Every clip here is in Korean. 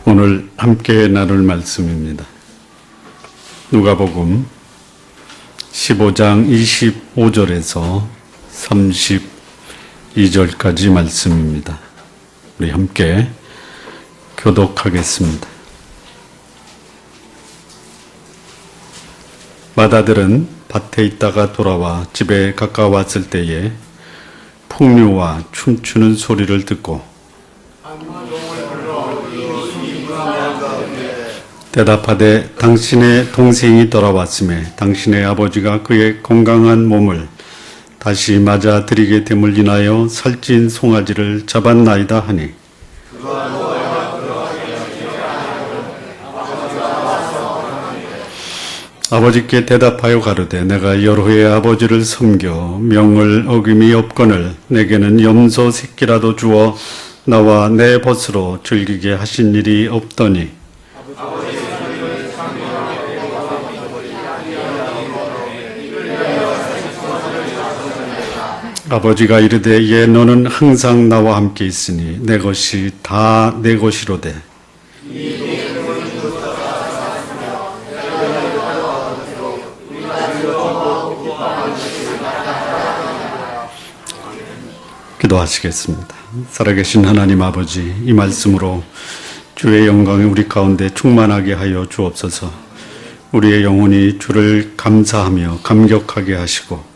오늘 함께 나눌 말씀입니다. 누가복음 15장 25절에서 32절까지 말씀입니다. 우리 함께 교독하겠습니다. 마다들은 밭에 있다가 돌아와 집에 가까웠을 때에 풍류와 춤추는 소리를 듣고 대답하되 당신의 동생이 돌아왔음에 당신의 아버지가 그의 건강한 몸을 다시 맞아들이게 됨을 인하여 살찐 송아지를 잡았나이다 하니 아버지께 대답하여 가로되 내가 여러 해 아버지를 섬겨 명을 어김이 없거늘 내게는 염소 새끼라도 주어 나와 내 벗으로 즐기게 하신 일이 없더니 아버지가 이르되 예 너는 항상 나와 함께 있으니 내 것이 다 내 것이로되 기도하시겠습니다. 살아계신 하나님 아버지, 이 말씀으로 주의 영광이 우리 가운데 충만하게 하여 주옵소서. 우리의 영혼이 주를 감사하며 감격하게 하시고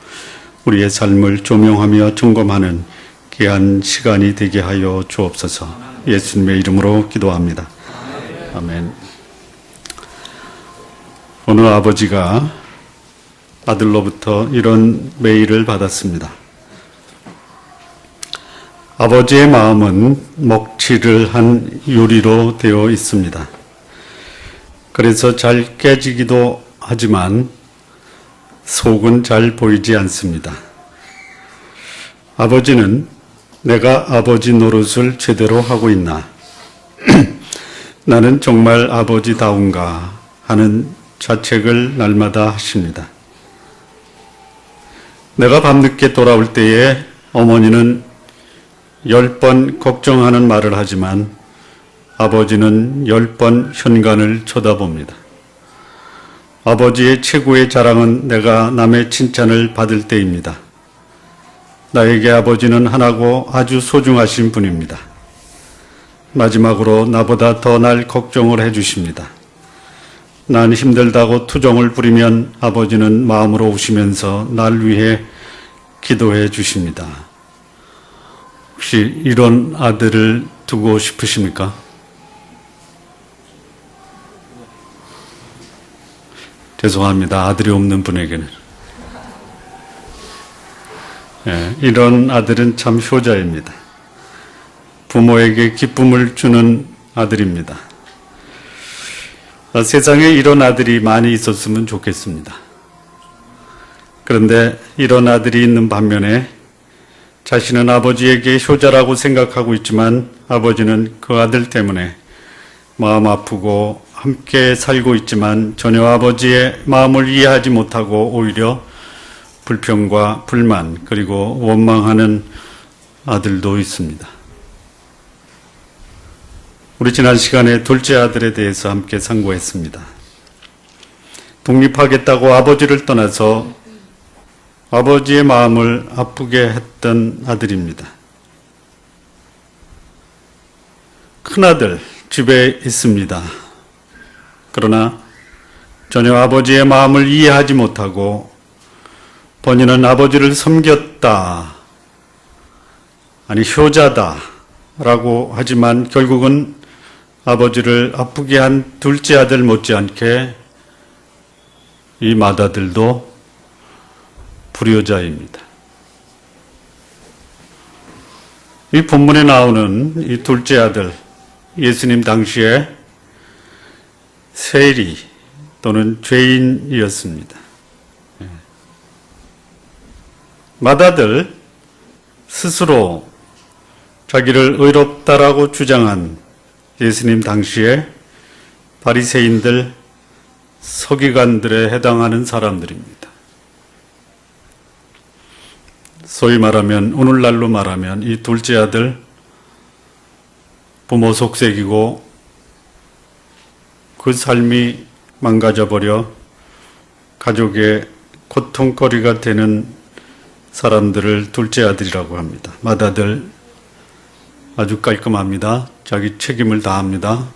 우리의 삶을 조명하며 점검하는 귀한 시간이 되게 하여 주옵소서. 예수님의 이름으로 기도합니다. 아멘. 어느 아버지가 아들로부터 이런 메일을 받았습니다. 아버지의 마음은 먹칠을 한 유리로 되어 있습니다. 그래서 잘 깨지기도 하지만 속은 잘 보이지 않습니다. 아버지는 내가 아버지 노릇을 제대로 하고 있나? 나는 정말 아버지다운가? 하는 자책을 날마다 하십니다. 내가 밤늦게 돌아올 때에 어머니는 10번 걱정하는 말을 하지만 아버지는 10번 현관을 쳐다봅니다. 아버지의 최고의 자랑은 내가 남의 칭찬을 받을 때입니다. 나에게 아버지는 하나고 아주 소중하신 분입니다. 마지막으로 나보다 더 날 걱정을 해주십니다. 난 힘들다고 투정을 부리면 아버지는 마음으로 우시면서 날 위해 기도해 주십니다. 혹시 이런 아들을 두고 싶으십니까? 죄송합니다. 아들이 없는 분에게는. 이런 아들은 참 효자입니다. 부모에게 기쁨을 주는 아들입니다. 세상에 이런 아들이 많이 있었으면 좋겠습니다. 그런데 이런 아들이 있는 반면에 자신은 아버지에게 효자라고 생각하고 있지만 아버지는 그 아들 때문에 마음 아프고 함께 살고 있지만 전혀 아버지의 마음을 이해하지 못하고 오히려 불평과 불만 그리고 원망하는 아들도 있습니다. 우리 지난 시간에 둘째 아들에 대해서 함께 상고했습니다. 독립하겠다고 아버지를 떠나서 아버지의 마음을 아프게 했던 아들입니다. 큰아들 집에 있습니다. 그러나 전혀 아버지의 마음을 이해하지 못하고 본인은 아버지를 섬겼다, 아니 효자다 라고 하지만 결국은 아버지를 아프게 한 둘째 아들 못지않게 이 맏아들도 불효자입니다. 이 본문에 나오는 이 둘째 아들, 예수님 당시에 세리 또는 죄인이었습니다. 맏아들 스스로 자기를 의롭다라고 주장한 예수님 당시에 바리새인들, 서기관들에 해당하는 사람들입니다. 소위 말하면 오늘날로 말하면 이 둘째 아들 부모 속색이고 그 삶이 망가져버려 가족의 고통거리가 되는 사람들을 둘째 아들이라고 합니다. 맏아들 아주 깔끔합니다. 자기 책임을 다합니다.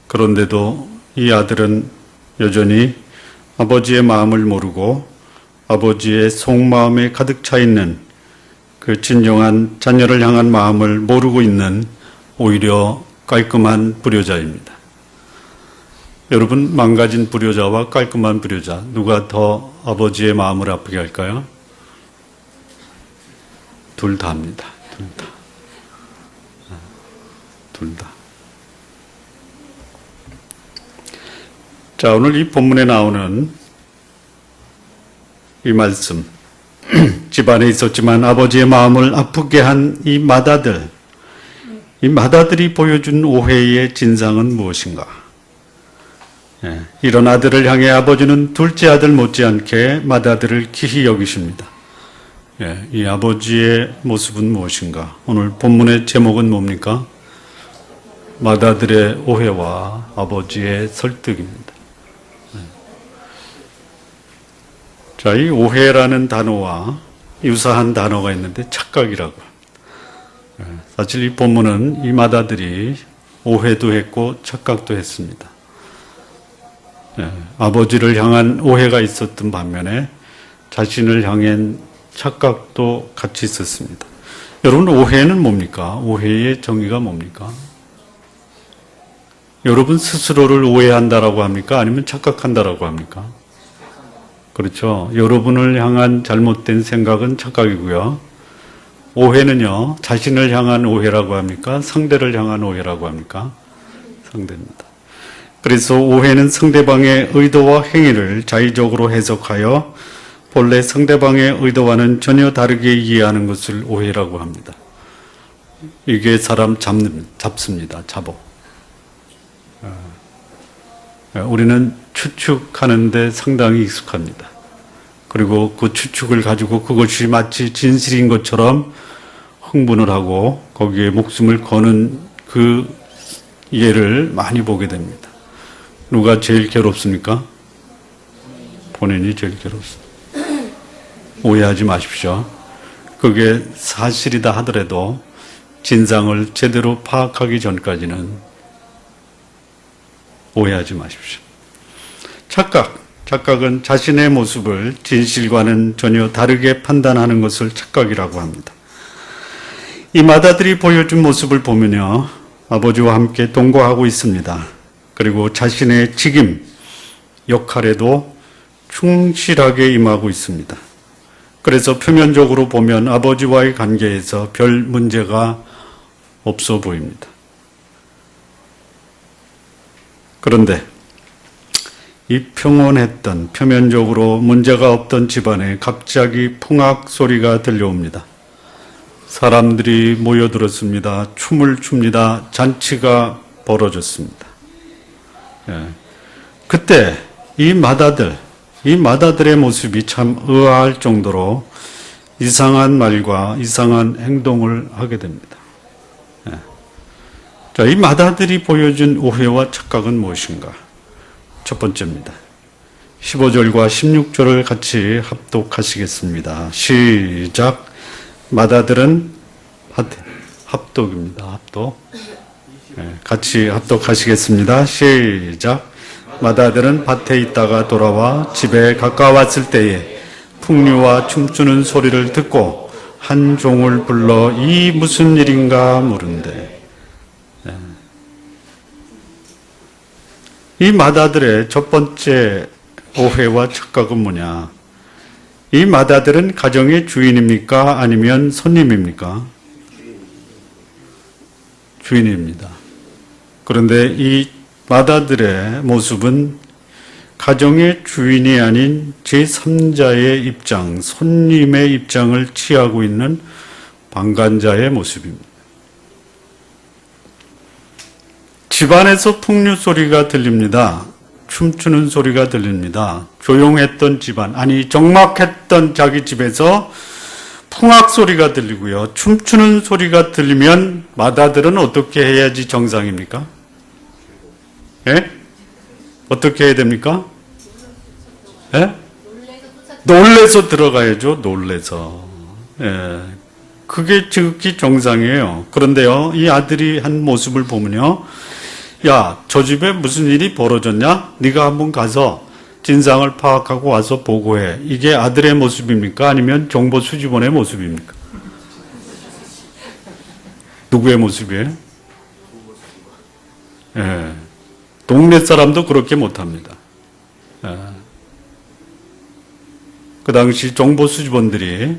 그런데도 이 아들은 여전히 아버지의 마음을 모르고 아버지의 속마음에 가득 차 있는 그 진정한 자녀를 향한 마음을 모르고 있는 오히려 깔끔한 불효자입니다. 여러분, 망가진 불효자와 깔끔한 불효자, 누가 더 아버지의 마음을 아프게 할까요? 둘 다입니다. 둘 다. 둘 다. 자, 오늘 이 본문에 나오는 이 말씀, 집안에 있었지만 아버지의 마음을 아프게 한 이 맏아들, 이 맏아들이 보여준 오해의 진상은 무엇인가? 이런 아들을 향해 아버지는 둘째 아들 못지않게 맏아들을 기히 여기십니다. 이 아버지의 모습은 무엇인가? 오늘 본문의 제목은 뭡니까? 맏아들의 오해와 아버지의 설득입니다. 자, 이 오해라는 단어와 유사한 단어가 있는데 착각이라고 합니다. 사실 이 본문은 이 맏아들이 오해도 했고 착각도 했습니다. 아버지를 향한 오해가 있었던 반면에 자신을 향한 착각도 같이 있었습니다. 여러분, 오해는 뭡니까? 오해의 정의가 뭡니까? 여러분 스스로를 오해한다라고 합니까? 아니면 착각한다라고 합니까? 그렇죠. 여러분을 향한 잘못된 생각은 착각이고요. 오해는요, 자신을 향한 오해라고 합니까? 상대를 향한 오해라고 합니까? 상대입니다. 그래서 오해는 상대방의 의도와 행위를 자의적으로 해석하여 본래 상대방의 의도와는 전혀 다르게 이해하는 것을 오해라고 합니다. 이게 사람 잡습니다. 잡어. 우리는 추측하는데 상당히 익숙합니다. 그리고 그 추측을 가지고 그것이 마치 진실인 것처럼 흥분을 하고 거기에 목숨을 거는 그 예를 많이 보게 됩니다. 누가 제일 괴롭습니까? 본인이 제일 괴롭습니다. 오해하지 마십시오. 그게 사실이다 하더라도 진상을 제대로 파악하기 전까지는 오해하지 마십시오. 착각은 자신의 모습을 진실과는 전혀 다르게 판단하는 것을 착각이라고 합니다. 이 맏아들이 보여준 모습을 보면요, 아버지와 함께 동거하고 있습니다. 그리고 자신의 직임, 역할에도 충실하게 임하고 있습니다. 그래서 표면적으로 보면 아버지와의 관계에서 별 문제가 없어 보입니다. 그런데 이 평온했던, 표면적으로 문제가 없던 집안에 갑자기 풍악 소리가 들려옵니다. 사람들이 모여들었습니다. 춤을 춥니다. 잔치가 벌어졌습니다. 그때 이 맏아들의 모습이 참 의아할 정도로 이상한 말과 이상한 행동을 하게 됩니다. 자, 이 맏아들이 보여준 오해와 착각은 무엇인가? 첫 번째입니다. 15절과 16절을 같이 합독하시겠습니다. 시작. 맏아들은 합독입니다. 합독. 같이 합독하시겠습니다. 시작. 맏아들은 밭에 있다가 돌아와 집에 가까웠을 때에 풍류와 춤추는 소리를 듣고 한 종을 불러 이 무슨 일인가 물은데, 이 맏아들의 첫 번째 오해와 착각은 뭐냐? 이 맏아들은 가정의 주인입니까? 아니면 손님입니까? 주인입니다. 그런데 이 맏아들의 모습은 가정의 주인이 아닌 제3자의 입장, 손님의 입장을 취하고 있는 방관자의 모습입니다. 집안에서 풍류 소리가 들립니다. 춤추는 소리가 들립니다. 조용했던 집안, 아니 적막했던 자기 집에서 풍악 소리가 들리고요. 춤추는 소리가 들리면 맏아들은 어떻게 해야지 정상입니까? 예? 어떻게 해야 됩니까? 예? 놀래서 들어가야죠. 놀래서. 예. 그게 지극히 정상이에요. 그런데요, 이 아들이 한 모습을 보면요, 야, 저 집에 무슨 일이 벌어졌냐? 네가 한번 가서 진상을 파악하고 와서 보고해. 이게 아들의 모습입니까? 아니면 정보 수집원의 모습입니까? 누구의 모습이에요? 예. 동네 사람도 그렇게 못합니다. 예. 그 당시 정보 수집원들이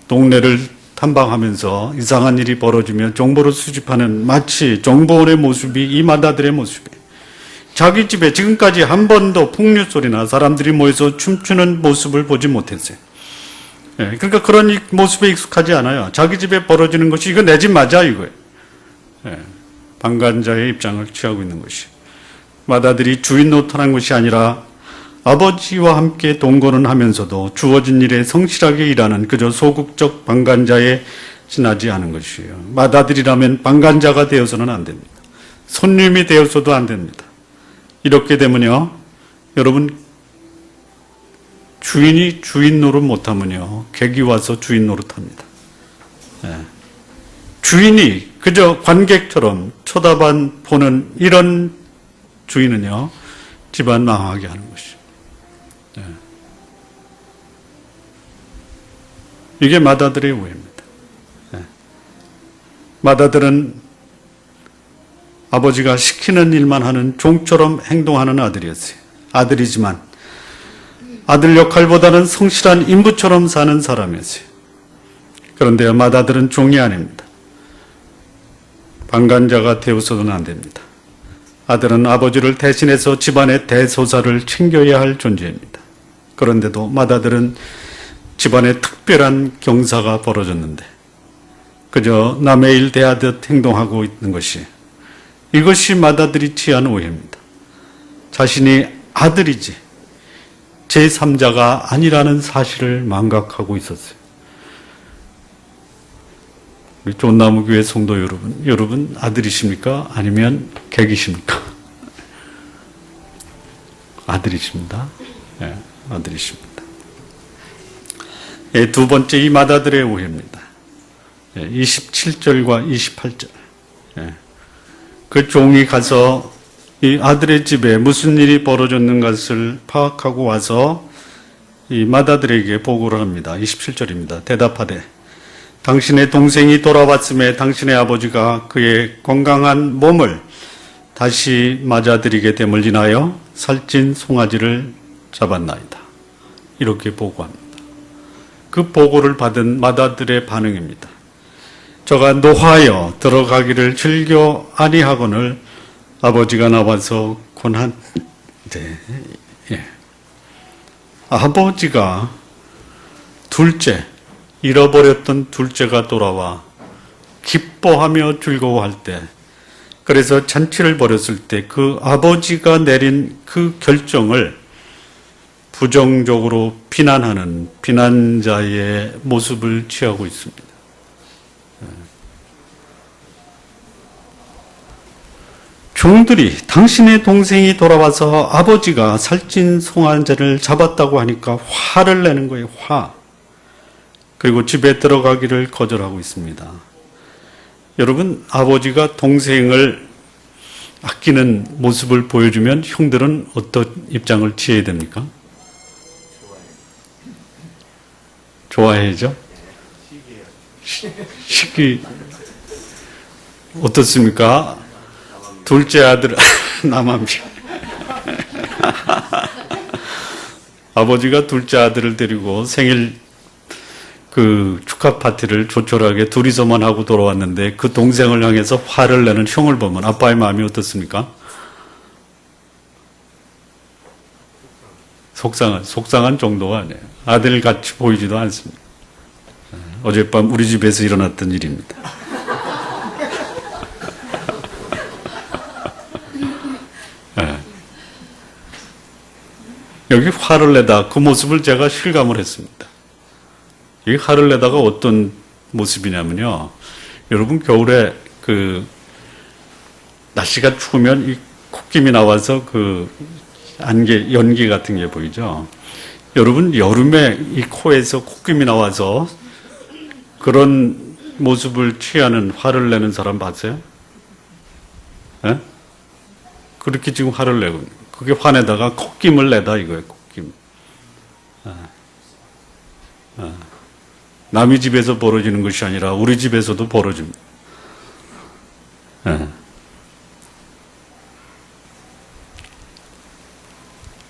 동네를 탐방하면서 이상한 일이 벌어지면 정보를 수집하는 마치 정보원의 모습이 이 맏아들의 모습이에요. 자기 집에 지금까지 한 번도 풍류 소리나 사람들이 모여서 춤추는 모습을 보지 못했어요. 예, 그러니까 그런 모습에 익숙하지 않아요. 자기 집에 벌어지는 것이 이거 내 집 맞아 이거예요. 예, 방관자의 입장을 취하고 있는 것이. 맏아들이 주인 노릇하는 것이 아니라 아버지와 함께 동거는 하면서도 주어진 일에 성실하게 일하는 그저 소극적 방관자에 지나지 않은 것이에요. 맏아들이라면 방관자가 되어서는 안 됩니다. 손님이 되어서도 안 됩니다. 이렇게 되면요, 여러분, 주인이 주인 노릇 못하면요, 객이 와서 주인 노릇합니다. 예. 주인이 그저 관객처럼 쳐다만 보는 이런 주인은요, 집안 망하게 하는 것이죠. 예. 이게 맏아들의 오해입니다. 예. 맏아들은 아버지가 시키는 일만 하는 종처럼 행동하는 아들이었어요. 아들이지만 아들 역할보다는 성실한 인부처럼 사는 사람이었어요. 그런데요, 맏아들은 종이 아닙니다. 방관자가 되어서는 안 됩니다. 아들은 아버지를 대신해서 집안의 대소사를 챙겨야 할 존재입니다. 그런데도 맏아들은 집안에 특별한 경사가 벌어졌는데 그저 남의 일 대하듯 행동하고 있는 것이, 이것이 맏아들이 취한 오해입니다. 자신이 아들이지 제3자가 아니라는 사실을 망각하고 있었어요. 우리 쫀나무교회 성도 여러분, 여러분 아들이십니까? 아니면 객이십니까? 아들이십니다. 네, 아들이십니다. 네, 두 번째 이 맏아들의 오해입니다. 27절과 28절. 그 종이 가서 이 아들의 집에 무슨 일이 벌어졌는 것을 파악하고 와서 이 맏아들에게 보고를 합니다. 27절입니다. 대답하되 당신의 동생이 돌아왔음에 당신의 아버지가 그의 건강한 몸을 다시 맞아들이게 됨을 인하여 살찐 송아지를 잡았나이다. 이렇게 보고합니다. 그 보고를 받은 맏아들의 반응입니다. 저가 노하여 들어가기를 즐겨 아니하거늘 아버지가 나와서 권한, 예. 아버지가 둘째, 잃어버렸던 둘째가 돌아와 기뻐하며 즐거워할 때, 그래서 잔치를 벌였을 때 그 아버지가 내린 그 결정을 부정적으로 비난하는 비난자의 모습을 취하고 있습니다. 종들이 당신의 동생이 돌아와서 아버지가 살찐 송아지를 잡았다고 하니까 화를 내는 거예요. 화. 그리고 집에 들어가기를 거절하고 있습니다. 여러분, 아버지가 동생을 아끼는 모습을 보여주면 형들은 어떤 입장을 취해야 됩니까? 좋아해야죠? 시기 어떻습니까? 둘째 아들 남암시 아버지가 둘째 아들을 데리고 생일 그 축하 파티를 조촐하게 둘이서만 하고 돌아왔는데 그 동생을 향해서 화를 내는 형을 보면 아빠의 마음이 어떻습니까? 속상한 정도가 아니에요. 아들같이 보이지도 않습니다. 어젯밤 우리 집에서 일어났던 일입니다. 여기 화를 내다 그 모습을 제가 실감을 했습니다. 이 화를 내다가 어떤 모습이냐면요. 여러분 겨울에 그 날씨가 추우면 이 콧김이 나와서 그 안개, 연기 같은 게 보이죠? 여러분, 여름에 이 코에서 콧김이 나와서 그런 모습을 취하는, 화를 내는 사람 봤어요? 예? 그렇게 지금 화를 내고, 그게 화내다가 콧김을 내다 이거예요, 콧김. 남의 집에서 벌어지는 것이 아니라 우리 집에서도 벌어집니다.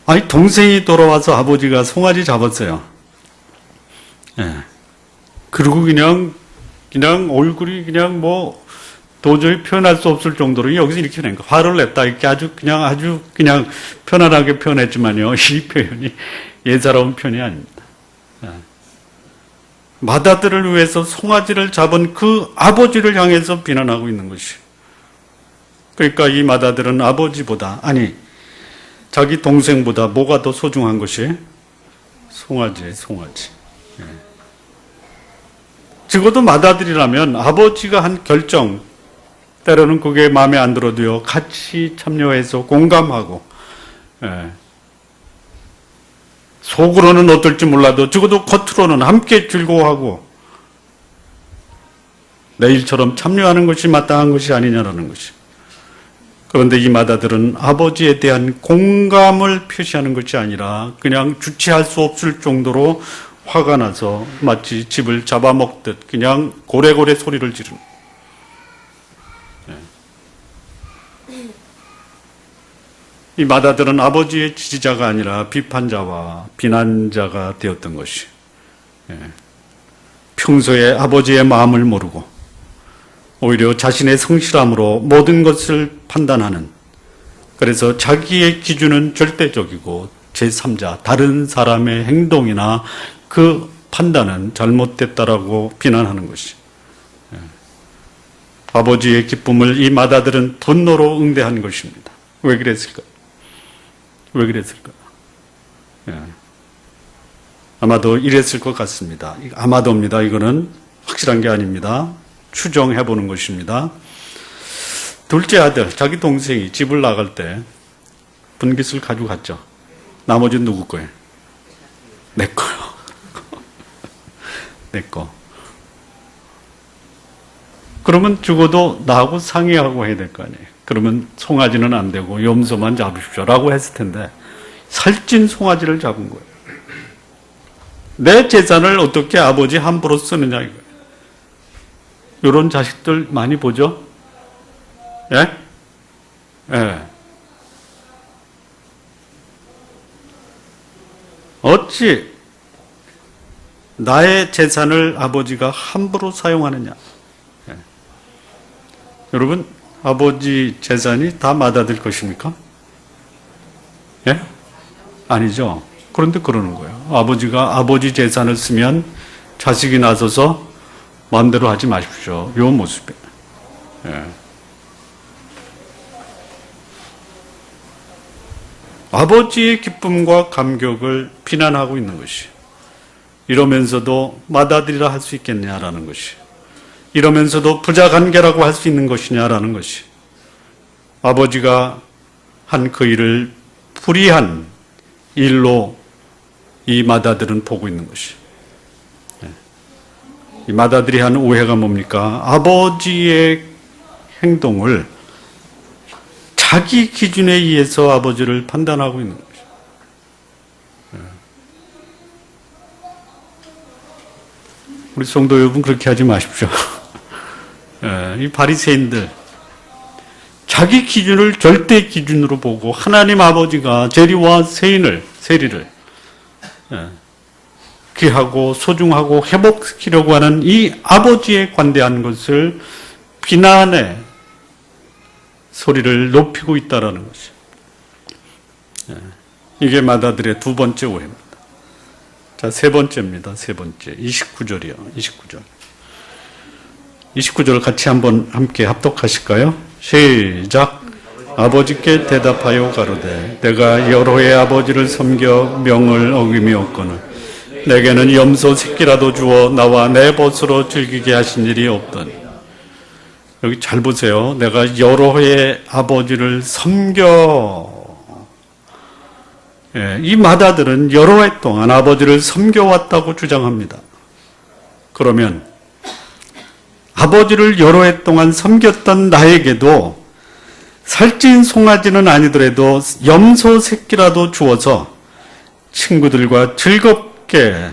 아니, 동생이 돌아와서 아버지가 송아지 잡았어요. 그리고 그냥 얼굴이 그냥 뭐 도저히 표현할 수 없을 정도로 여기서 이렇게 낸 거. 화를 냈다. 이렇게 아주 그냥 편안하게 표현했지만요. 이 표현이 예사로운 표현이 아닙니다. 맏아들을 위해서 송아지를 잡은 그 아버지를 향해서 비난하고 있는 것이. 그러니까 이 맏아들은 아버지보다, 아니, 자기 동생보다 뭐가 더 소중한 것이? 송아지예요, 송아지. 적어도 맏아들이라면 아버지가 한 결정, 때로는 그게 마음에 안 들어도요, 같이 참여해서 공감하고, 속으로는 어떨지 몰라도 적어도 겉으로는 함께 즐거워하고 내 일처럼 참여하는 것이 마땅한 것이 아니냐라는 것이. 그런데 이 맏아들은 아버지에 대한 공감을 표시하는 것이 아니라 그냥 주체할 수 없을 정도로 화가 나서 마치 집을 잡아먹듯 그냥 고래고래 소리를 지르는. 이 맏아들은 아버지의 지지자가 아니라 비판자와 비난자가 되었던 것이. 평소에 아버지의 마음을 모르고 오히려 자신의 성실함으로 모든 것을 판단하는, 그래서 자기의 기준은 절대적이고 제3자, 다른 사람의 행동이나 그 판단은 잘못됐다라고 비난하는 것이. 아버지의 기쁨을 이 맏아들은 분노로 응대한 것입니다. 왜 그랬을까요? 왜 그랬을까요? 아마도 이랬을 것 같습니다. 아마도입니다. 이거는 확실한 게 아닙니다. 추정해보는 것입니다. 둘째 아들, 자기 동생이 집을 나갈 때 분깃을 가지고 갔죠. 나머지는 누구 거예요? 내 거요. 내 거. 그러면 죽어도 나하고 상의하고 해야 될 거 아니에요. 그러면 송아지는 안 되고 염소만 잡으십시오라고 했을 텐데 살찐 송아지를 잡은 거예요. 내 재산을 어떻게 아버지 함부로 쓰느냐 이거예요. 이런 자식들 많이 보죠? 예? 예. 어찌 나의 재산을 아버지가 함부로 사용하느냐? 예. 여러분, 아버지 재산이 다 맏아들 것입니까? 예? 아니죠. 그런데 그러는 거예요. 아버지가 아버지 재산을 쓰면 자식이 나서서 마음대로 하지 마십시오. 이 모습이에요. 예. 아버지의 기쁨과 감격을 비난하고 있는 것이. 이러면서도 맏아들이라 할 수 있겠냐라는 것이. 이러면서도 부자관계라고 할 수 있는 것이냐라는 것이. 아버지가 한 그 일을 불의한 일로 이 맏아들은 보고 있는 것이. 이 맏아들이 한 오해가 뭡니까? 아버지의 행동을 자기 기준에 의해서 아버지를 판단하고 있는 것이. 우리 성도 여러분, 그렇게 하지 마십시오. 이 바리새인들 자기 기준을 절대 기준으로 보고 하나님 아버지가 재리와 세리를 귀하고 소중하고 회복시키려고 하는 이 아버지에 관대한 것을 비난의 소리를 높이고 있다라는 것이. 이게 맏아들의 두 번째 오해입니다. 자, 세 번째입니다. 세 번째. 29절이요. 29절 같이 한번 함께 합독하실까요? 시작. 아버지께 대답하여 가로되 내가 여러 해 아버지를 섬겨 명을 어기미었거늘 내게는 염소 새끼라도 주어 나와 내 벗으로 즐기게 하신 일이 없더니. 여기 잘 보세요. 내가 여러 해의 아버지를 섬겨. 예, 이 맏아들은 여러 해 동안 아버지를 섬겨왔다고 주장합니다. 그러면 아버지를 여러 해 동안 섬겼던 나에게도 살찐 송아지는 아니더라도 염소 새끼라도 주어서 친구들과 즐겁게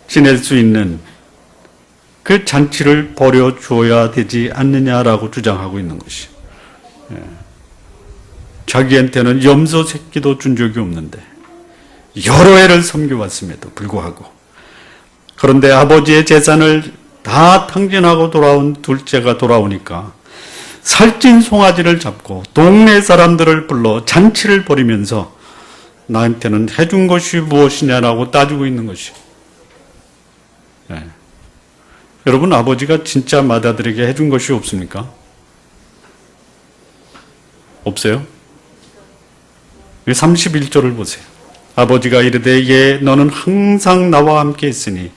지낼 수 있는 그 잔치를 벌여주어야 되지 않느냐라고 주장하고 있는 것이. 자기한테는 염소 새끼도 준 적이 없는데 여러 해를 섬겨왔음에도 불구하고, 그런데 아버지의 재산을 다 탕진하고 돌아온 둘째가 돌아오니까 살찐 송아지를 잡고 동네 사람들을 불러 잔치를 벌이면서 나한테는 해준 것이 무엇이냐라고 따지고 있는 것이. 여러분, 아버지가 진짜 맏아들에게 해준 것이 없습니까? 없어요? 31절을 보세요. 아버지가 이르되 예 너는 항상 나와 함께 있으니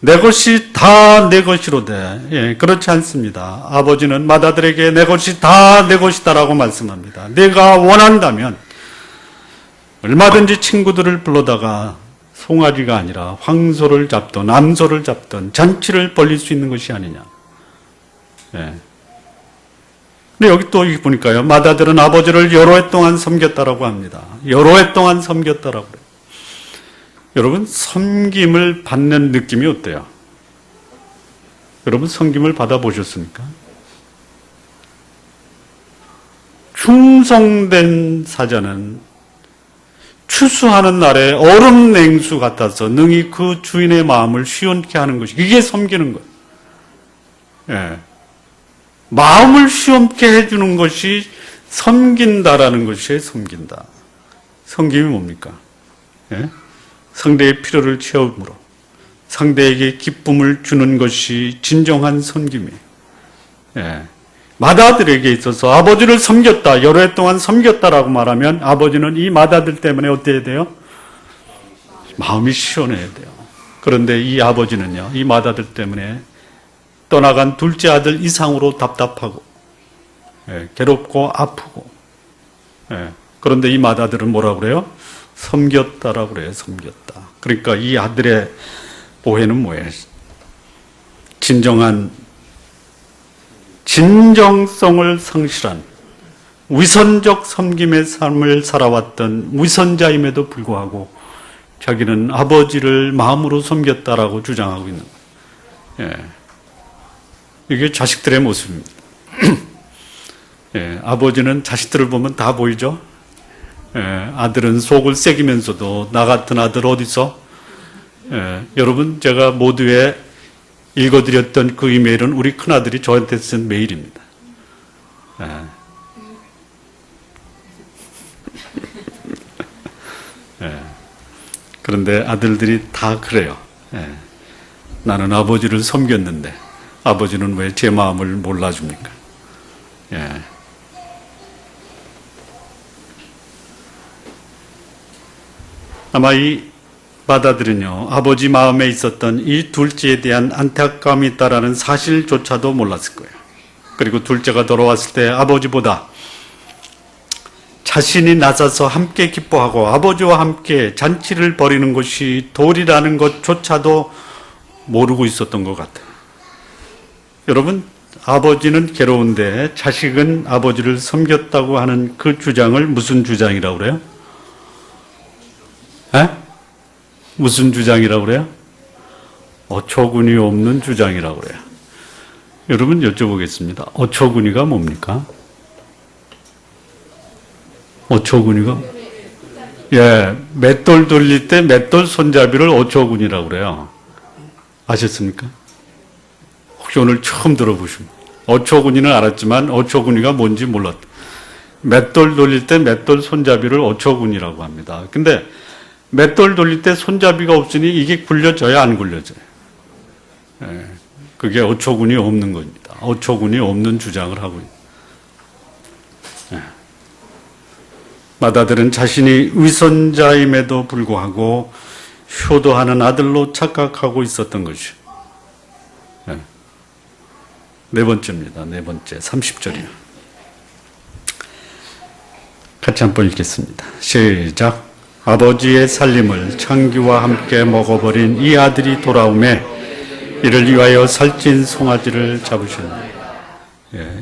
내 것이 다 내 것이로되. 예, 그렇지 않습니다. 아버지는 맏아들에게 내 것이 다 내 것이다라고 말씀합니다. 내가 원한다면 얼마든지 친구들을 불러다가 송아지가 아니라 황소를 잡던 암소를 잡던 잔치를 벌릴 수 있는 것이 아니냐. 예. 근데 여기 또 보니까요, 맏아들은 아버지를 여러 해 동안 섬겼다라고 합니다. 여러 해 동안 섬겼다라고 그래요. 여러분, 섬김을 받는 느낌이 어때요? 여러분, 섬김을 받아보셨습니까? 충성된 사자는 추수하는 날에 얼음 냉수 같아서 능히 그 주인의 마음을 시원케 하는 것이, 이게 섬기는 거예요. 예. 마음을 시원케 해주는 것이 섬긴다라는 것이 섬긴다. 섬김이 뭡니까? 예? 상대의 필요를 채움으로 상대에게 기쁨을 주는 것이 진정한 섬김이에요. 예. 맏아들에게 있어서 아버지를 섬겼다, 여러 해 동안 섬겼다라고 말하면 아버지는 이 맏아들 때문에 어때야 돼요? 마음이 시원해야 돼요. 그런데 이 아버지는요, 이 맏아들 때문에 떠나간 둘째 아들 이상으로 답답하고, 예, 괴롭고 아프고. 예, 그런데 이 맏아들은 뭐라고 그래요? 섬겼다라고 그래요. 섬겼다. 그러니까 이 아들의 오해는 뭐예요? 진정성을 상실한 위선적 섬김의 삶을 살아왔던 위선자임에도 불구하고 자기는 아버지를 마음으로 섬겼다라고 주장하고 있는 거예요. 예. 이게 자식들의 모습입니다. 예, 아버지는 자식들을 보면 다 보이죠? 예, 아들은 속을 새기면서도 나 같은 아들 어디서? 예, 여러분, 제가 모두에 읽어드렸던 그 이메일은 우리 큰아들이 저한테 쓴 메일입니다. 예. 예. 그런데 아들들이 다 그래요. 예. 나는 아버지를 섬겼는데 아버지는 왜 제 마음을 몰라줍니까? 예. 아마 이 맏아들은요, 아버지 마음에 있었던 이 둘째에 대한 안타까움이 있다라는 사실조차도 몰랐을 거예요. 그리고 둘째가 돌아왔을 때 아버지보다 자신이 나서서 함께 기뻐하고 아버지와 함께 잔치를 벌이는 것이 도리라는 것조차도 모르고 있었던 것 같아요. 여러분, 아버지는 괴로운데 자식은 아버지를 섬겼다고 하는 그 주장을 무슨 주장이라고 그래요? 에? 무슨 주장이라고 그래요? 어처구니 없는 주장이라고 그래요. 여러분, 여쭤보겠습니다. 어처구니가 뭡니까? 어처구니가? 예, 맷돌 돌릴 때 맷돌 손잡이를 어처구니라고 그래요. 아셨습니까? 혹시 오늘 처음 들어보십니까? 어처구니는 알았지만 어처구니가 뭔지 몰랐다. 맷돌 돌릴 때 맷돌 손잡이를 어처구니라고 합니다. 근데 맷돌 돌릴 때 손잡이가 없으니 이게 굴려져야 안 굴려져요. 예, 그게 어처구니 없는 겁니다. 어처구니 없는 주장을 하고 있습니다. 예. 맏아들은 자신이 위선자임에도 불구하고 효도하는 아들로 착각하고 있었던 것이요. 네 번째입니다. 네 번째, 30절이요. 같이 한번 읽겠습니다. 시작. 아버지의 살림을 창기와 함께 먹어버린 이 아들이 돌아오매 이를 위하여 살찐 송아지를 잡으셨나이다.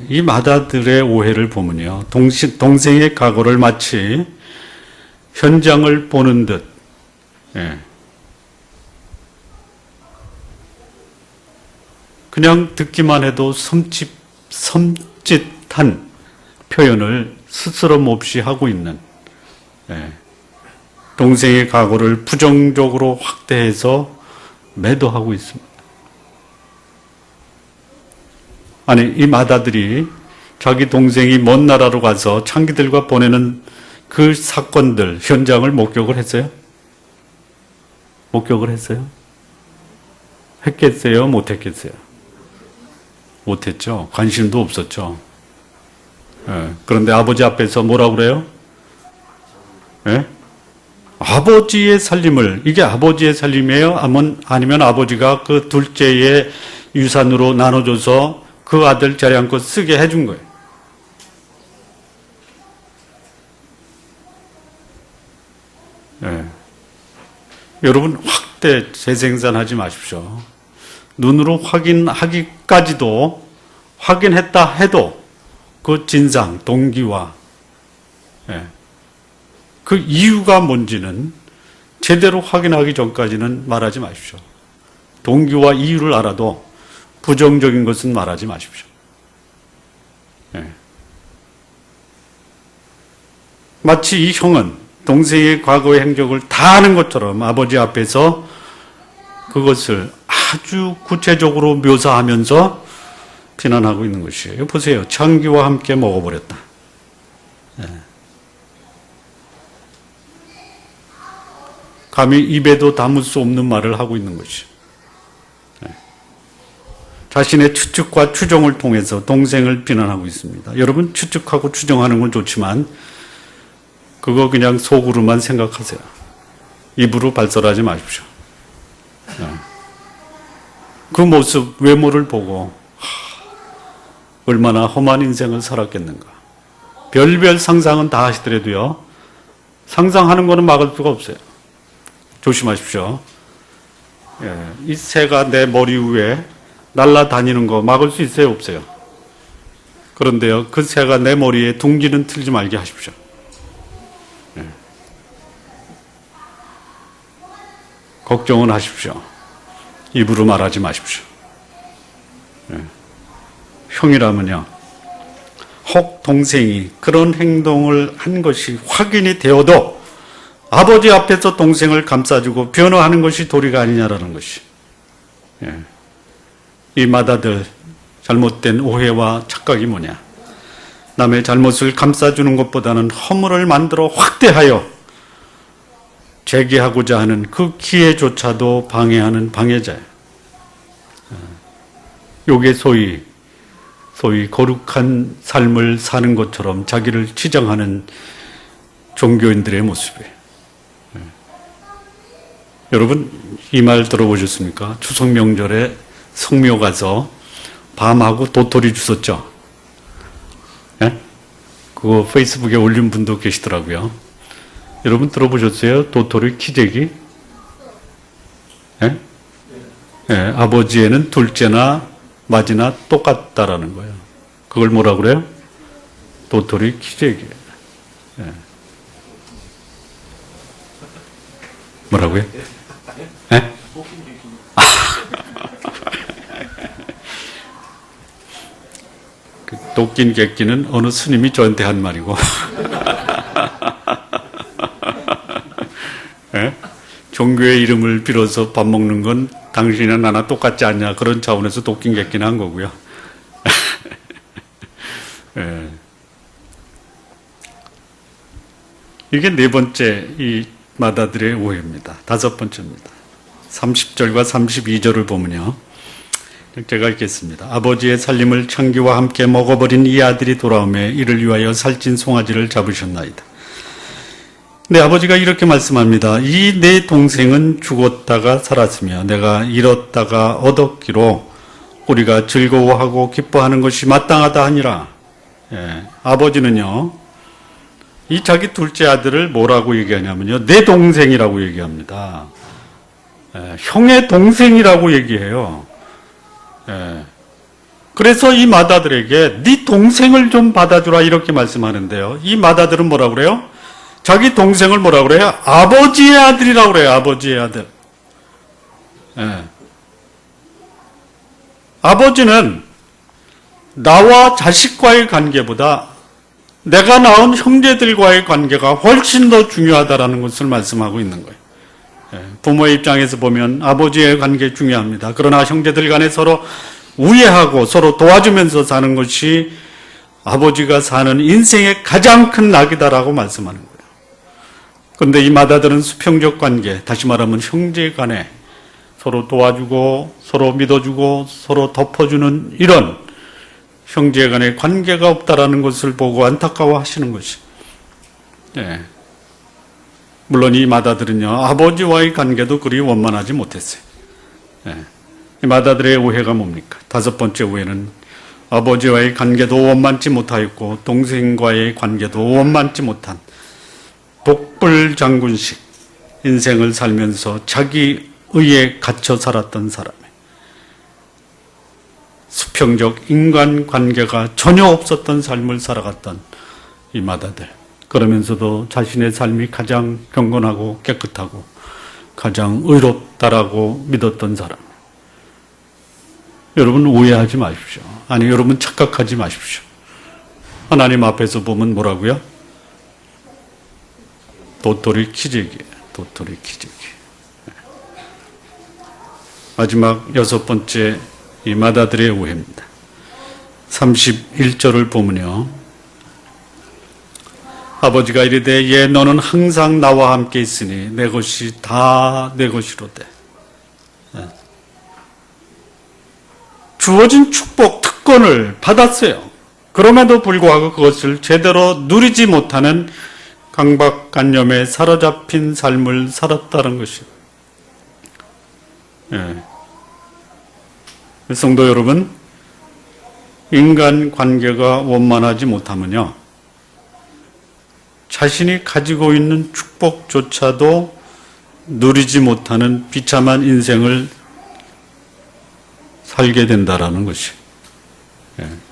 이 마다들의 오해를 보면요, 동생의 과거를 마치 현장을 보는 듯, 그냥 듣기만 해도 섬찟한 표현을 스스럼 없이 하고 있는, 동생의 과거를 부정적으로 확대해서 매도하고 있습니다. 아니, 이 마다들이 자기 동생이 먼 나라로 가서 창기들과 보내는 그 사건들, 현장을 목격을 했어요? 목격을 했어요? 했겠어요? 못했겠어요? 못했죠. 관심도 없었죠. 그런데 아버지 앞에서 뭐라고 그래요? 아버지의 살림을, 이게 아버지의 살림이에요? 아니면 아버지가 그 둘째의 유산으로 나눠줘서 그 아들 자리않고 쓰게 해준 거예요. 여러분, 확대 재생산하지 마십시오. 눈으로 확인하기까지도, 확인했다 해도 그 진상, 동기와 그 이유가 뭔지는 제대로 확인하기 전까지는 말하지 마십시오. 동기와 이유를 알아도 부정적인 것은 말하지 마십시오. 마치 이 형은 동생의 과거의 행적을 다 아는 것처럼 아버지 앞에서 그것을 아주 구체적으로 묘사하면서 비난하고 있는 것이에요. 보세요. 창기와 함께 먹어버렸다. 감히 입에도 담을 수 없는 말을 하고 있는 것이죠. 자신의 추측과 추정을 통해서 동생을 비난하고 있습니다. 여러분, 추측하고 추정하는 건 좋지만 그거 그냥 속으로만 생각하세요. 입으로 발설하지 마십시오. 그 모습, 외모를 보고 얼마나 험한 인생을 살았겠는가. 별별 상상은 다 하시더라도요, 상상하는 거는 막을 수가 없어요. 조심하십시오. 이 새가 내 머리 위에 날아다니는 거 막을 수 있어요, 없어요? 그런데요, 그 새가 내 머리에 둥지는 틀지 말게 하십시오. 걱정은 하십시오. 입으로 말하지 마십시오. 형이라면요, 혹 동생이 그런 행동을 한 것이 확인이 되어도 아버지 앞에서 동생을 감싸주고 변호하는 것이 도리가 아니냐라는 것이. 이 마다들 잘못된 오해와 착각이 뭐냐. 남의 잘못을 감싸주는 것보다는 허물을 만들어 확대하여 제기하고자 하는 그 기회조차도 방해하는 방해자예요. 요게 소위 거룩한 삶을 사는 것처럼 자기를 치장하는 종교인들의 모습이에요. 여러분, 이 말 들어보셨습니까? 추석 명절에 성묘 가서 밤하고 도토리 주웠죠? 그거 페이스북에 올린 분도 계시더라고요. 여러분 들어보셨어요? 도토리 키재기? 아버지에는 둘째나 맏이나 똑같다라는 거예요. 그걸 뭐라 그래요? 도토리 키재기. 뭐라고요? 그 도끼 객기는 어느 스님이 저한테 한 말이고 종교의 이름을 빌어서 밥 먹는 건 당신이나 나나 똑같지 않냐, 그런 차원에서 도끼 객기는 한 거고요. 이게 네 번째 이 마다들의 오해입니다. 다섯 번째입니다. 30절과 32절을 보면요, 제가 읽겠습니다. 아버지의 살림을 창기와 함께 먹어버린 이 아들이 돌아오매 이를 위하여 살찐 송아지를 잡으셨나이다. 내 아버지가 이렇게 말씀합니다. 이 내 동생은 죽었다가 살았으며 내가 잃었다가 얻었기로 우리가 즐거워하고 기뻐하는 것이 마땅하다 하니라. 예, 아버지는요, 이 자기 둘째 아들을 뭐라고 얘기하냐면요, 내 동생이라고 얘기합니다. 예, 형의 동생이라고 얘기해요. 예, 그래서 이 맏아들에게 네 동생을 좀 받아주라 이렇게 말씀하는데요. 이 맏아들은 뭐라고 그래요? 자기 동생을 뭐라고 그래요? 아버지의 아들이라고 그래요. 아버지의 아들. 예. 아버지는 나와 자식과의 관계보다 내가 낳은 형제들과의 관계가 훨씬 더 중요하다라는 것을 말씀하고 있는 거예요. 예. 부모의 입장에서 보면 아버지의 관계 중요합니다. 그러나 형제들 간에 서로 우애하고 서로 도와주면서 사는 것이 아버지가 사는 인생의 가장 큰 낙이다라고 말씀하는 거예요. 그런데 이 맏아들은 수평적 관계, 다시 말하면 형제 간에 서로 도와주고 서로 믿어주고 서로 덮어주는 이런 형제 간의 관계가 없다라는 것을 보고 안타까워하시는 것이. 예. 물론 이 맏아들은요, 아버지와의 관계도 그리 원만하지 못했어요. 예. 이 맏아들의 오해가 뭡니까? 다섯 번째 오해는 아버지와의 관계도 원만치 못하였고 동생과의 관계도 원만치 못한 독불장군식 인생을 살면서 자기 의에 갇혀 살았던 사람의 수평적 인간관계가 전혀 없었던 삶을 살아갔던 이 맏아들. 그러면서도 자신의 삶이 가장 경건하고 깨끗하고 가장 의롭다라고 믿었던 사람. 여러분 오해하지 마십시오. 아니, 여러분 착각하지 마십시오. 하나님 앞에서 보면 뭐라고요? 도토리 키재기예요. 도토리 키재기. 마지막 여섯 번째 이 맏아들의 오해입니다. 31절을 보면요, 아버지가 이르되 예 너는 항상 나와 함께 있으니 내 것이 다 내 것이로되. 주어진 축복, 특권을 받았어요. 그럼에도 불구하고 그것을 제대로 누리지 못하는 강박관념에 사로잡힌 삶을 살았다는 것이에요. 예. 성도 여러분, 인간관계가 원만하지 못하면요, 자신이 가지고 있는 축복조차도 누리지 못하는 비참한 인생을 살게 된다라는 것이.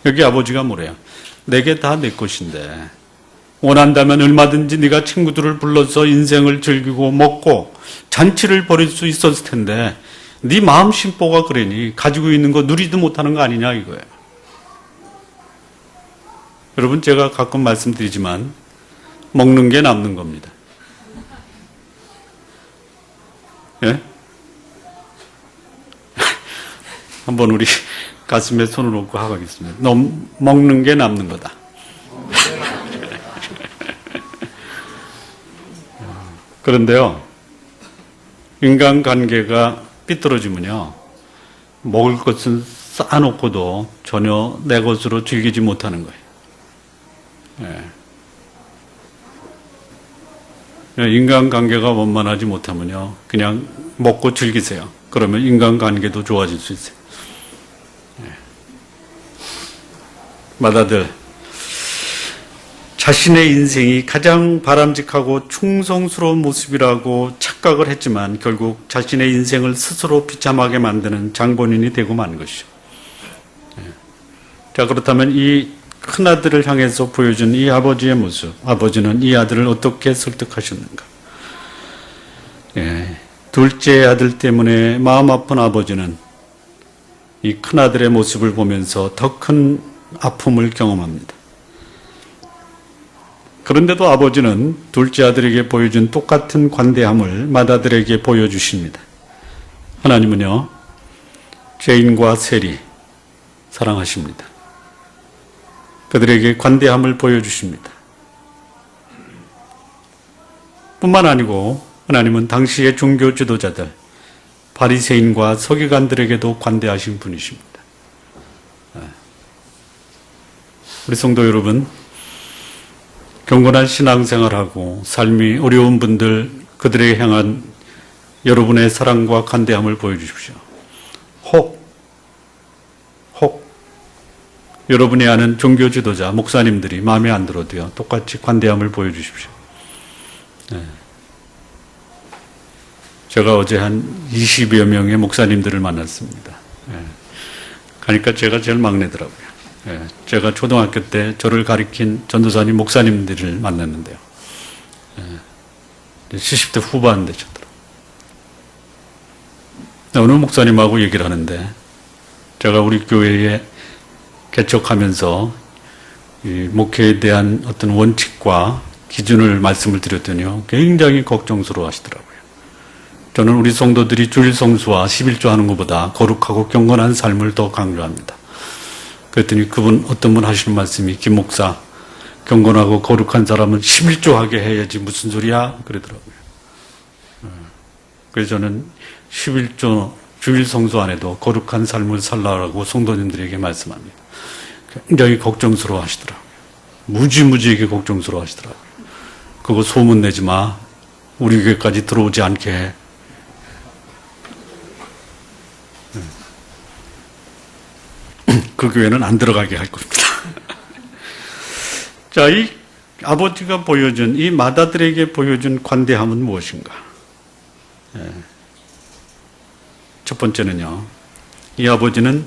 여기 아버지가 뭐래요? 내게 다 내 것인데 원한다면 얼마든지 네가 친구들을 불러서 인생을 즐기고 먹고 잔치를 벌일 수 있었을 텐데 네 마음 심보가 그러니 가지고 있는 거 누리도 못하는 거 아니냐 이거예요. 여러분, 제가 가끔 말씀드리지만 먹는 게 남는 겁니다. 예? 한번 우리 가슴에 손을 얹고 하겠습니다. 너 먹는 게 남는 거다. 그런데요, 인간관계가 삐뚤어지면요, 먹을 것은 쌓아놓고도 전혀 내 것으로 즐기지 못하는 거예요. 예. 인간관계가 원만하지 못하면요, 그냥 먹고 즐기세요. 그러면 인간관계도 좋아질 수 있어요. 맏아들, 자신의 인생이 가장 바람직하고 충성스러운 모습이라고 착각을 했지만 결국 자신의 인생을 스스로 비참하게 만드는 장본인이 되고 만 것이죠. 자, 그렇다면 이 큰아들을 향해서 보여준 이 아버지의 모습, 아버지는 이 아들을 어떻게 설득하셨는가? 둘째 아들 때문에 마음 아픈 아버지는 이 큰아들의 모습을 보면서 더 큰 아픔을 경험합니다. 그런데도 아버지는 둘째 아들에게 보여준 똑같은 관대함을 맏아들에게 보여주십니다. 하나님은요, 죄인과 세리 사랑하십니다. 그들에게 관대함을 보여주십니다. 뿐만 아니고 하나님은 당시의 종교 지도자들, 바리새인과 서기관들에게도 관대하신 분이십니다. 우리 성도 여러분, 경건한 신앙생활하고 삶이 어려운 분들, 그들에게 향한 여러분의 사랑과 관대함을 보여주십시오. 혹 여러분이 아는 종교 지도자, 목사님들이 마음에 안 들어도요, 똑같이 관대함을 보여주십시오. 네. 제가 어제 한 20여 명의 목사님들을 만났습니다. 네. 가니까 제가 제일 막내더라고요. 네. 제가 초등학교 때 저를 가리킨 전도사님 목사님들을 만났는데요. 네. 70대 후반 되셨더라고요. 어느 목사님하고 얘기를 하는데, 제가 우리 교회에 개척하면서 이 목회에 대한 어떤 원칙과 기준을 말씀을 드렸더니요, 굉장히 걱정스러워 하시더라고요. 저는 우리 성도들이 주일 성수와 11조 하는 것보다 거룩하고 경건한 삶을 더 강조합니다. 그랬더니 그분, 어떤 분 하시는 말씀이, 김 목사, 경건하고 거룩한 사람은 11조 하게 해야지 무슨 소리야? 그러더라고요. 그래서 저는 11조 주일 성수 안에도 거룩한 삶을 살라고 성도님들에게 말씀합니다. 굉장히 걱정스러워 하시더라고요. 무지무지하게 걱정스러워 하시더라고요. 그거 소문 내지 마. 우리 교회까지 들어오지 않게 해. 그 교회는 안 들어가게 할 겁니다. 자, 이 아버지가 보여준, 이 맏아들에게 보여준 관대함은 무엇인가? 첫 번째는요, 이 아버지는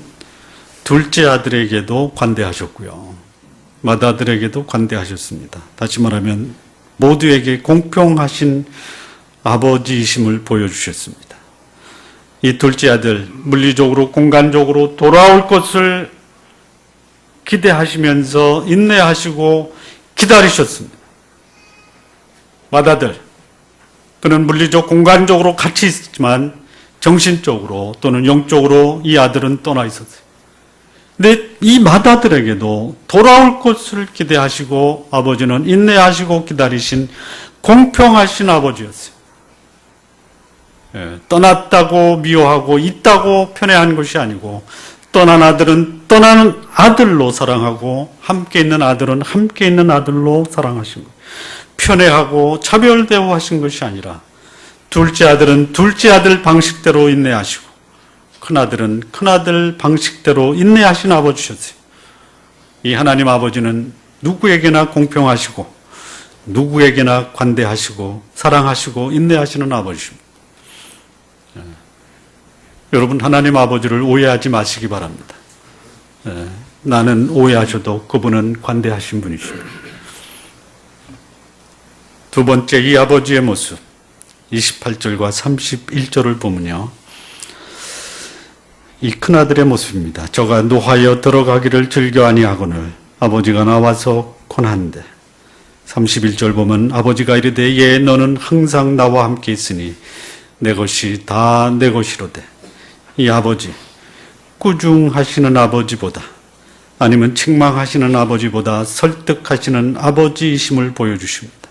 둘째 아들에게도 관대하셨고요, 맏아들에게도 관대하셨습니다. 다시 말하면 모두에게 공평하신 아버지이심을 보여주셨습니다. 이 둘째 아들, 물리적으로 공간적으로 돌아올 것을 기대하시면서 인내하시고 기다리셨습니다. 맏아들, 그는 물리적 공간적으로 같이 있지만 정신적으로 또는 영적으로 이 아들은 떠나 있었어요. 근데 이 맏아들에게도 돌아올 것을 기대하시고 아버지는 인내하시고 기다리신 공평하신 아버지였어요. 떠났다고 미워하고 있다고 편애한 것이 아니고, 떠난 아들은 떠나는 아들로 사랑하고 함께 있는 아들은 함께 있는 아들로 사랑하신 거예요. 편애하고 차별 대우하신 것이 아니라, 둘째 아들은 둘째 아들 방식대로 인내하시고 큰아들은 큰아들 방식대로 인내하신 아버지셨어요. 이 하나님 아버지는 누구에게나 공평하시고 누구에게나 관대하시고 사랑하시고 인내하시는 아버지십니다. 여러분, 하나님 아버지를 오해하지 마시기 바랍니다. 나는 오해하셔도 그분은 관대하신 분이십니다. 두 번째, 이 아버지의 모습 28절과 31절을 보면요, 이 큰아들의 모습입니다. 저가 노하여 들어가기를 즐겨 아니하거늘 아버지가 나와서 권한대. 31절 보면 아버지가 이르되 예 너는 항상 나와 함께 있으니 내 것이 다 내 것이로되. 이 아버지, 꾸중하시는 아버지보다, 아니면 책망하시는 아버지보다 설득하시는 아버지이심을 보여주십니다.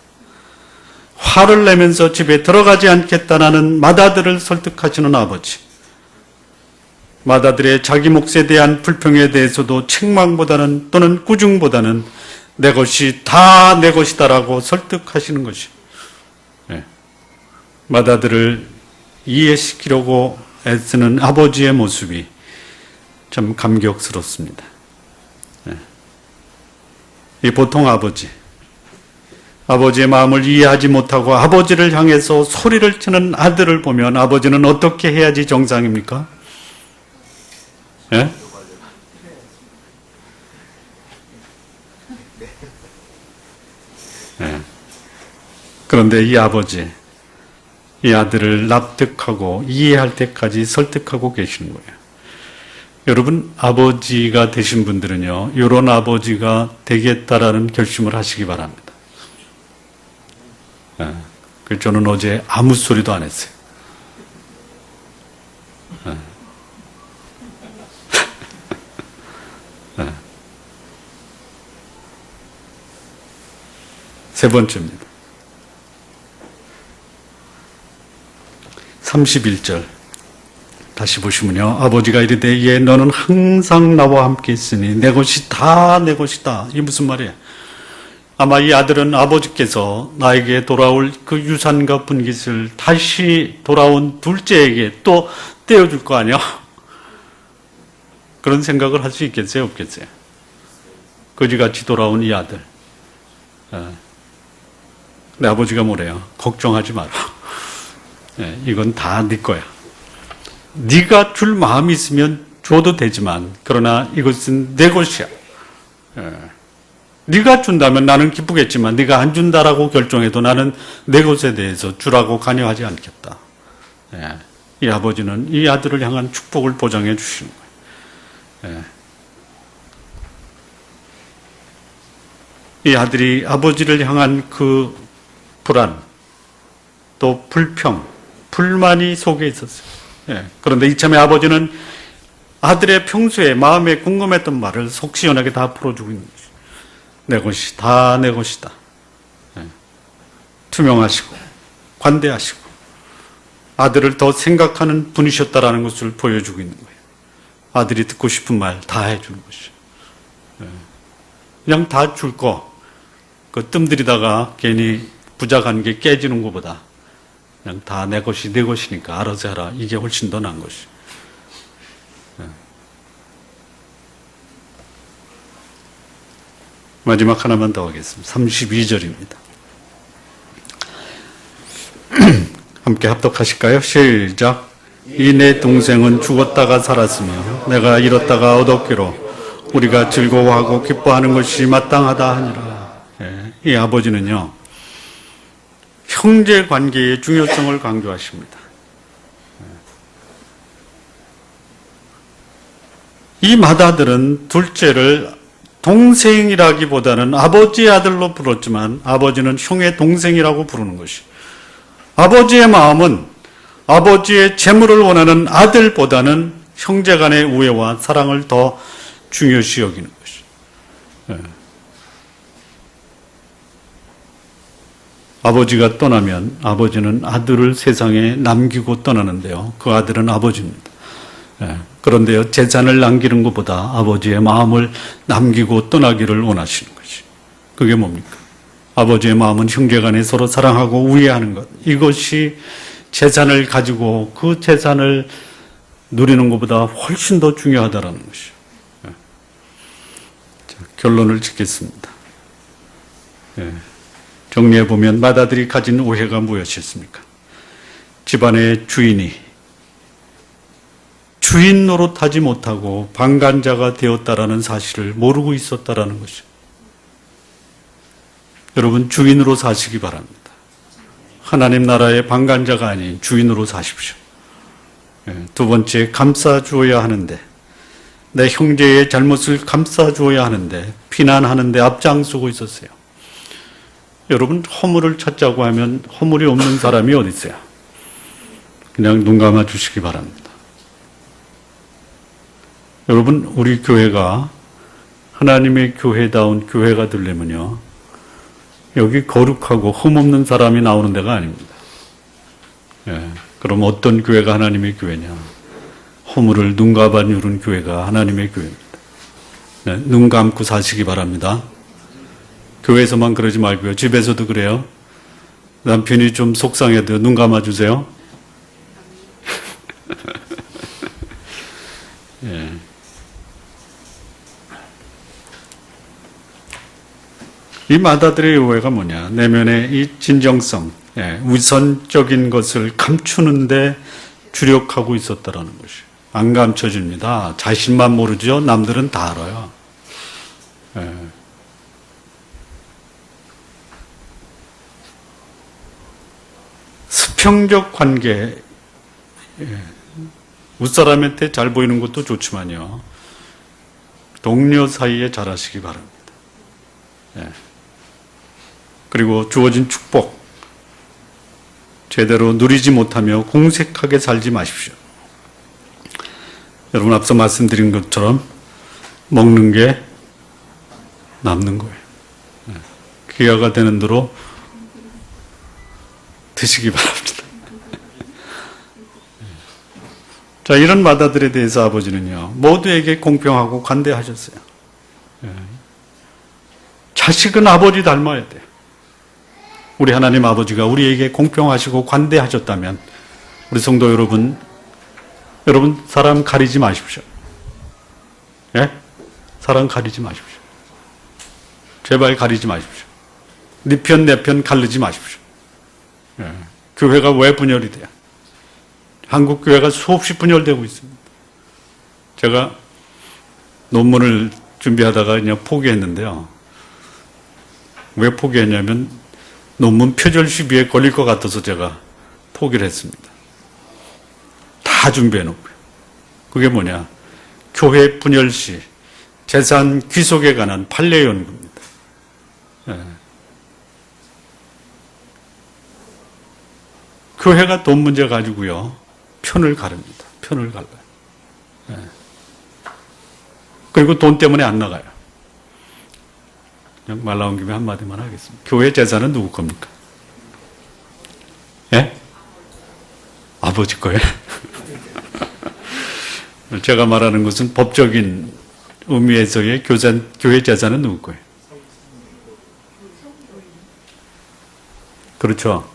화를 내면서 집에 들어가지 않겠다는 맏아들을 설득하시는 아버지, 맏아들의 자기 몫에 대한 불평에 대해서도 책망보다는 또는 꾸중보다는 내 것이 다 내 것이다라고 설득하시는 것이, 맏아들을 이해시키려고 애쓰는 아버지의 모습이 참 감격스럽습니다. 이 보통 아버지의 마음을 이해하지 못하고 아버지를 향해서 소리를 치는 아들을 보면 아버지는 어떻게 해야지 정상입니까? 예? 예. 그런데 이 아버지, 이 아들을 납득하고 이해할 때까지 설득하고 계시는 거예요. 여러분, 아버지가 되신 분들은요, 이런 아버지가 되겠다라는 결심을 하시기 바랍니다. 그래서 저는 어제 아무 소리도 안 했어요. 세 번째입니다. 31절 다시 보시면요, 아버지가 이르되 예 너는 항상 나와 함께 있으니 내 것이 다 내 것이다. 이게 무슨 말이에요? 아마 이 아들은 아버지께서 나에게 돌아올 그 유산과 분깃을 다시 돌아온 둘째에게 또 떼어줄 거 아니야? 그런 생각을 할 수 있겠어요, 없겠어요? 거지같이 돌아온 이 아들. 내 아버지가 뭐래요? 걱정하지 마라. 이건 다 네 거야. 네가 줄 마음이 있으면 줘도 되지만 그러나 이것은 내 것이야. 네가 준다면 나는 기쁘겠지만 네가 안 준다라고 결정해도 나는 내 것에 대해서 주라고 관여하지 않겠다. 이 아버지는 이 아들을 향한 축복을 보장해 주시는 거예요. 이 아들이 아버지를 향한 그 불안, 또 불평, 불만이 속에 있었어요. 그런데 이참에 아버지는 아들의 평소에 마음에 궁금했던 말을 속 시원하게 다 풀어주고 있는 것이죠. 내 것이 다 내 것이다. 투명하시고 관대하시고 아들을 더 생각하는 분이셨다라는 것을 보여주고 있는 거예요. 아들이 듣고 싶은 말 다 해주는 것이죠. 그냥 다 줄 거, 그 뜸들이다가 괜히 부자 관계 깨지는 것보다 그냥 다 내 것이 내 것이니까 알아서 해라. 이게 훨씬 더 나은 것이죠. 마지막 하나만 더 하겠습니다. 32절입니다. 함께 합독하실까요? 시작. 이 내 동생은 죽었다가 살았으며 내가 잃었다가 얻었기로 우리가 즐거워하고 기뻐하는 것이 마땅하다 하니라. 이 아버지는요, 형제 관계의 중요성을 강조하십니다. 이 맏아들은 둘째를 동생이라기보다는 아버지의 아들로 불렀지만 아버지는 형의 동생이라고 부르는 것이, 아버지의 마음은 아버지의 재물을 원하는 아들보다는 형제 간의 우애와 사랑을 더 중요시 여기는 것이. 아버지가 떠나면 아버지는 아들을 세상에 남기고 떠나는데요, 그 아들은 아버지입니다. 그런데요, 재산을 남기는 것보다 아버지의 마음을 남기고 떠나기를 원하시는 것이, 그게 뭡니까? 아버지의 마음은 형제간에 서로 사랑하고 우애하는 것, 이것이 재산을 가지고 그 재산을 누리는 것보다 훨씬 더 중요하다라는 것이죠. 결론을 짓겠습니다. 정리해보면 맏아들이 가진 오해가 무엇이었습니까? 집안의 주인이 주인 노릇하지 못하고 방관자가 되었다라는 사실을 모르고 있었다라는 것이죠. 여러분, 주인으로 사시기 바랍니다. 하나님 나라의 방관자가 아닌 주인으로 사십시오. 두 번째, 감싸주어야 하는데, 내 형제의 잘못을 감싸주어야 하는데 비난하는데 앞장서고 있었어요. 여러분, 허물을 찾자고 하면 허물이 없는 사람이 어디 있어요? 그냥 눈 감아 주시기 바랍니다. 여러분, 우리 교회가 하나님의 교회다운 교회가 되려면요, 여기 거룩하고 흠없는 사람이 나오는 데가 아닙니다. 그럼 어떤 교회가 하나님의 교회냐? 허물을 눈 감아 누른 교회가 하나님의 교회입니다. 눈 감고 사시기 바랍니다. 교회에서만 그러지 말고요, 집에서도 그래요. 남편이 좀 속상해도 눈 감아 주세요. 이 맏아들의 오해가 뭐냐? 내면의 이 진정성, 우선적인 것을 감추는데 주력하고 있었다라는 것이. 안 감춰집니다. 자신만 모르죠. 남들은 다 알아요. 수평적 관계, 윗사람한테 잘 보이는 것도 좋지만요, 동료 사이에 잘하시기 바랍니다. 그리고 주어진 축복 제대로 누리지 못하며 공색하게 살지 마십시오. 여러분, 앞서 말씀드린 것처럼 먹는 게 남는 거예요. 기회가 되는 대로 드시기 바랍니다. 자, 이런 맏아들에 대해서 아버지는요, 모두에게 공평하고 관대하셨어요. 자식은 아버지 닮아야 돼요. 우리 하나님 아버지가 우리에게 공평하시고 관대하셨다면 우리 성도 여러분 사람 가리지 마십시오. 예? 사람 가리지 마십시오. 제발 가리지 마십시오. 네 편 내 편 가르지 마십시오. 예. 교회가 왜 분열이 돼요? 한국 교회가 수없이 분열되고 있습니다. 제가 논문을 준비하다가 그냥 포기했는데요. 왜 포기했냐면 논문 표절 시비에 걸릴 것 같아서 제가 포기를 했습니다. 다 준비해놓고요. 그게 뭐냐? 교회 분열시 재산 귀속에 관한 판례 연구입니다. 예. 교회가 돈 문제 가지고요 편을 가릅니다. 편을 갈라요. 예. 그리고 돈 때문에 안 나가요. 그냥 말 나온 김에 한마디만 하겠습니다. 교회 재산은 누구 겁니까? 예? 아버지 거예요. 제가 말하는 것은 법적인 의미에서의 교회 재산은 누구 거예요? 그렇죠.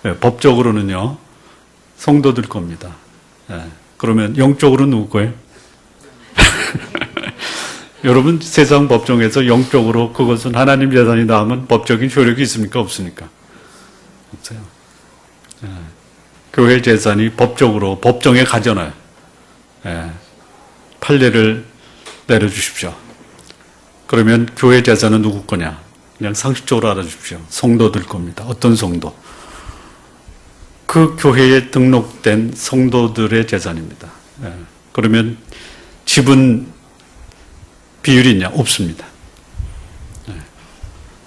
예, 법적으로는요, 성도들 겁니다. 예, 그러면 영적으로는 누구 거예요? 여러분, 세상 법정에서 영적으로 그것은 하나님 재산이다 하면 법적인 효력이 있습니까? 없습니까? 없어요. 예, 교회 재산이 법적으로 법정에 가잖아요. 예, 판례를 내려주십시오. 그러면 교회 재산은 누구 거냐? 그냥 상식적으로 알아주십시오. 성도들 겁니다. 어떤 성도? 그 교회에 등록된 성도들의 재산입니다. 예, 그러면 지분 비율이 있냐? 없습니다. 예.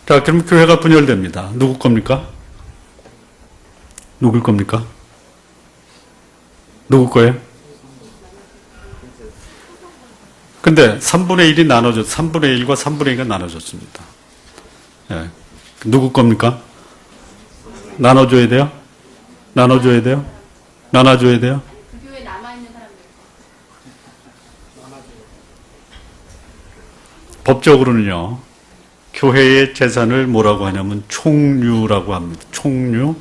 자, 그럼 교회가 분열됩니다. 누구 겁니까? 누굴 겁니까? 누구 거예요? 근데 3분의 1이 나눠졌, 3분의 1과 3분의 2가 나눠졌습니다. 예. 누구 겁니까? 나눠줘야 돼요? 나눠줘야 돼요? 나눠줘야 돼요? 그 교회 남아있는 사람들. 법적으로는요, 교회의 재산을 뭐라고 하냐면 총류라고 합니다. 총류.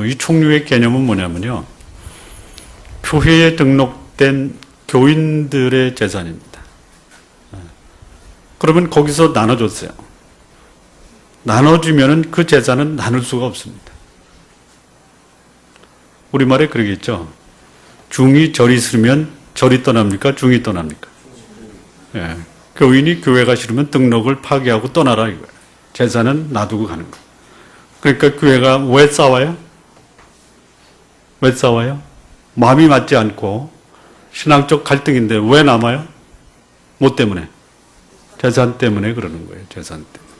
이 총류의 개념은 뭐냐면요, 교회에 등록된 교인들의 재산입니다. 그러면 거기서 나눠줬어요. 나눠주면은 그 재산은 나눌 수가 없습니다. 우리말에 그러겠죠. 중이 절이 싫으면 절이 떠납니까? 중이 떠납니까? 예. 교인이 교회가 싫으면 등록을 파기하고 떠나라 이거예요. 재산은 놔두고 가는 거예요. 그러니까 교회가 왜 싸워요? 왜 싸워요? 마음이 맞지 않고 신앙적 갈등인데 왜 남아요? 뭐 때문에? 재산 때문에 그러는 거예요. 재산 때문에.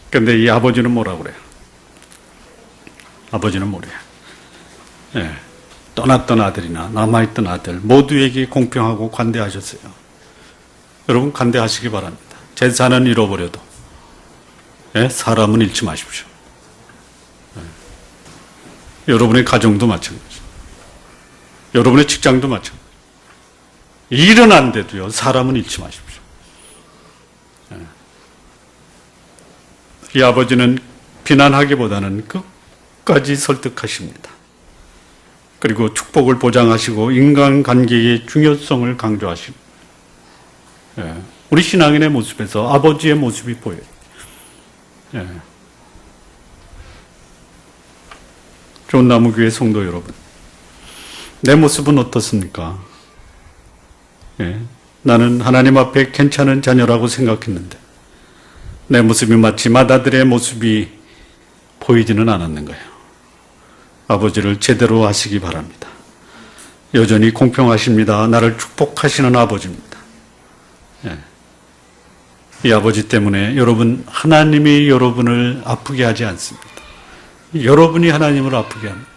그런데 이 아버지는 뭐라고 그래요? 아버지는 뭐래요? 예. 떠났던 아들이나 남아있던 아들 모두에게 공평하고 관대하셨어요. 여러분 관대하시기 바랍니다. 재산은 잃어버려도 예? 사람은 잃지 마십시오. 예. 여러분의 가정도 마찬가지. 여러분의 직장도 마찬가지. 일은 안 돼도요 사람은 잃지 마십시오. 예. 이 아버지는 비난하기보다는 끝까지 설득하십니다. 그리고 축복을 보장하시고 인간관계의 중요성을 강조하십니다. 예. 우리 신앙인의 모습에서 아버지의 모습이 보여요. 예. 좋은 나무교회 성도 여러분, 내 모습은 어떻습니까? 예. 나는 하나님 앞에 괜찮은 자녀라고 생각했는데 내 모습이 마치 맏아들의 모습이 보이지는 않았는 거예요. 아버지를 제대로 아시기 바랍니다. 여전히 공평하십니다. 나를 축복하시는 아버지입니다. 예. 이 아버지 때문에 여러분, 하나님이 여러분을 아프게 하지 않습니다. 여러분이 하나님을 아프게 합니다.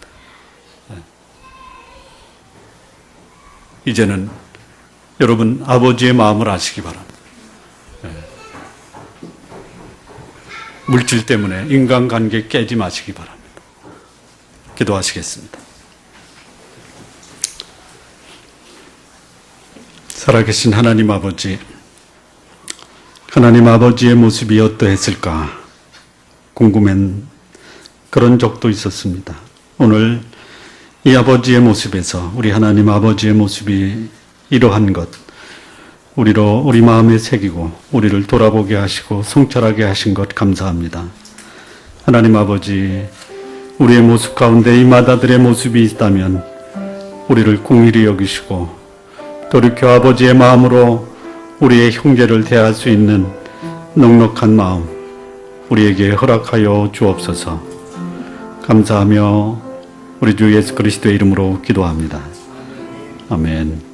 예. 이제는 여러분 아버지의 마음을 아시기 바랍니다. 예. 물질 때문에 인간관계 깨지 마시기 바랍니다. 기도하시겠습니다. 살아계신 하나님 아버지, 하나님 아버지의 모습이 어떠했을까 궁금한 그런 적도 있었습니다. 오늘 이 아버지의 모습에서 우리 하나님 아버지의 모습이 이러한 것, 우리 마음에 새기고 우리를 돌아보게 하시고 성찰하게 하신 것 감사합니다. 하나님 아버지, 우리의 모습 가운데 이 마다들의 모습이 있다면 우리를 긍휼히 여기시고 돌이켜 아버지의 마음으로 우리의 형제를 대할 수 있는 넉넉한 마음 우리에게 허락하여 주옵소서. 감사하며 우리 주 예수 그리스도의 이름으로 기도합니다. 아멘.